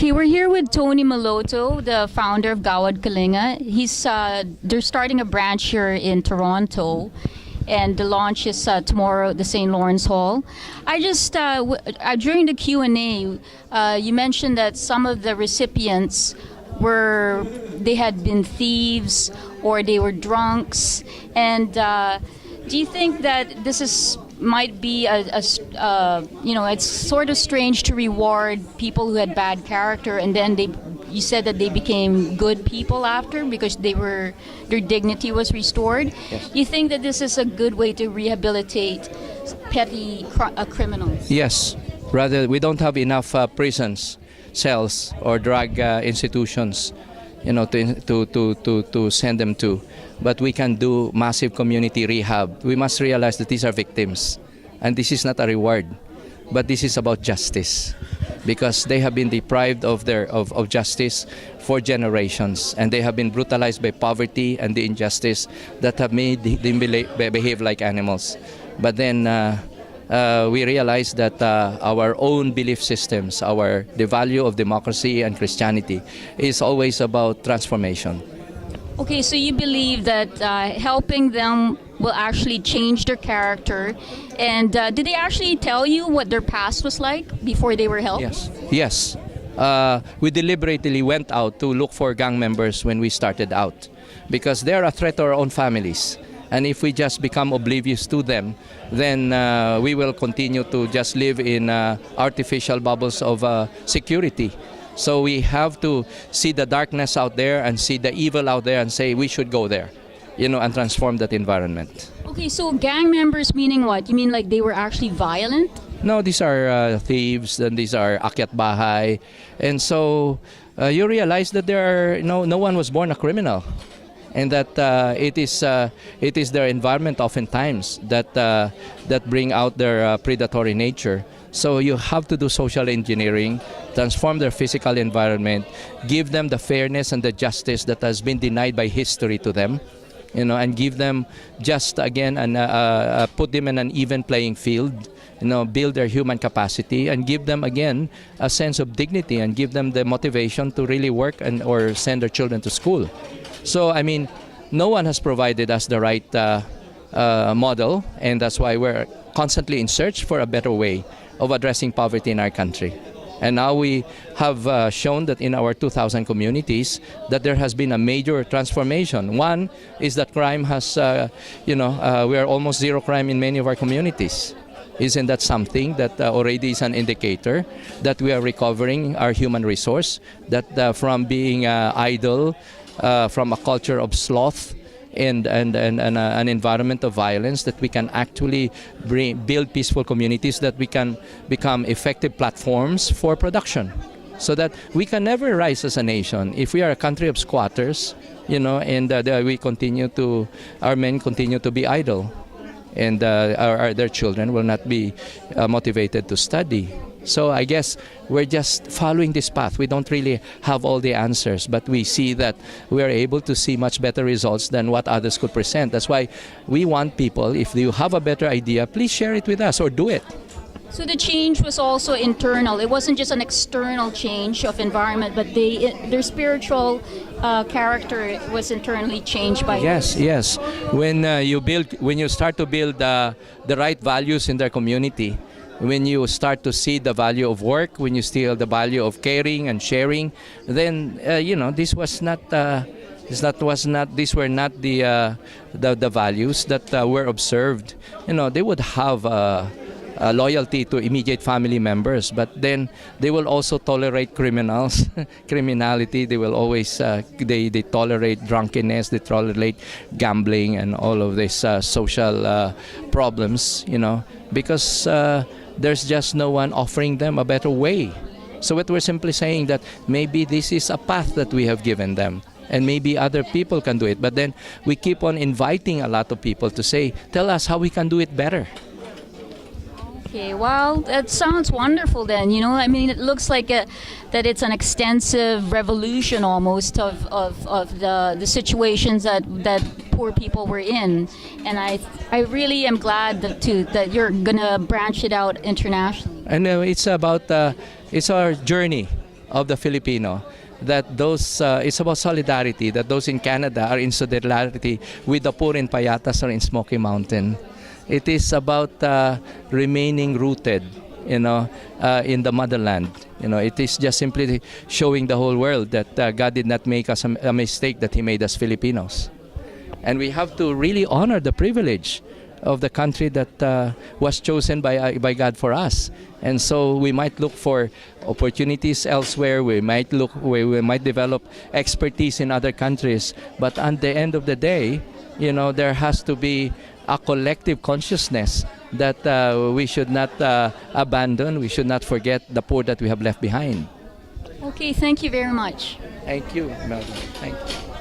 Okay, we're here with Tony Meloto, the founder of Gawad Kalinga. They're starting a branch here in Toronto, and the launch is tomorrow at the St. Lawrence Hall. I just during the Q&A, you mentioned that some of the recipients they had been thieves or they were drunks, and do you think that this might be it's sort of strange to reward people who had bad character, and then you said that they became good people after because their dignity was restored. Yes. You think that this is a good way to rehabilitate petty criminals? Yes. Rather, we don't have enough prisons, cells, or drug institutions, to send them to. But we can do massive community rehab. We must realize that these are victims, and this is not a reward, but this is about justice, because they have been deprived of justice for generations, and they have been brutalized by poverty and the injustice that have made them behave like animals. But then we realize that our own belief systems, the value of democracy and Christianity is always about transformation. Okay, so you believe that helping them will actually change their character. And did they actually tell you what their past was like before they were helped? Yes. We deliberately went out to look for gang members when we started out, because they're a threat to our own families. And if we just become oblivious to them, then we will continue to just live in artificial bubbles of security. So we have to see the darkness out there and see the evil out there and say we should go there, and transform that environment. Okay, so gang members meaning what? You mean like they were actually violent? No, these are thieves, and these are akyat bahay. And so you realize that no one was born a criminal. And that it is their environment oftentimes that bring out their predatory nature. So you have to do social engineering, transform their physical environment, give them the fairness and the justice that has been denied by history to them, and give them just again and put them in an even playing field, build their human capacity, and give them again a sense of dignity, and give them the motivation to really work or send their children to school. So, I mean, no one has provided us the right model, and that's why we're constantly in search for a better way of addressing poverty in our country. And now we have shown that in our 2,000 communities that there has been a major transformation. One is that crime has, we are almost zero crime in many of our communities. Isn't that something that already is an indicator that we are recovering our human resource, that from being idle, from a culture of sloth and an environment of violence, that we can actually build peaceful communities, that we can become effective platforms for production, so that we can never rise as a nation if we are a country of squatters, and our men continue to be idle, and their children will not be motivated to study. So I guess we're just following this path. We don't really have all the answers, but we see that we are able to see much better results than what others could present. That's why we want people, if you have a better idea, please share it with us or do it. So the change was also internal. It wasn't just an external change of environment, but their spiritual character was internally changed by. Yes. When you start to build the right values in their community, when you start to see the value of work, when you see the value of caring and sharing, then these were not the values that were observed. They would have loyalty to immediate family members, but then they will also tolerate criminality. They will always they tolerate drunkenness, they tolerate gambling and all of these social problems, because there's just no one offering them a better way. So what we're simply saying that maybe this is a path that we have given them, and maybe other people can do it. But then we keep on inviting a lot of people to say, tell us how we can do it better. Okay, well, that sounds wonderful then. I mean, it looks like that it's an extensive revolution almost of the situations that poor people were in. And I really am glad that you're going to branch it out internationally. And it's about, it's our journey of the Filipino, that those it's about solidarity, that those in Canada are in solidarity with the poor in Payatas or in Smoky Mountain. It is about remaining rooted, in the motherland. It is just simply showing the whole world that God did not make us a mistake, that He made us Filipinos. And we have to really honor the privilege of the country that was chosen by God for us. And so we might look for opportunities elsewhere. We might develop expertise in other countries. But at the end of the day, there has to be a collective consciousness that we should not abandon. We should not forget the poor that we have left behind. Okay, thank you very much. Thank you, Melvin. Thank you.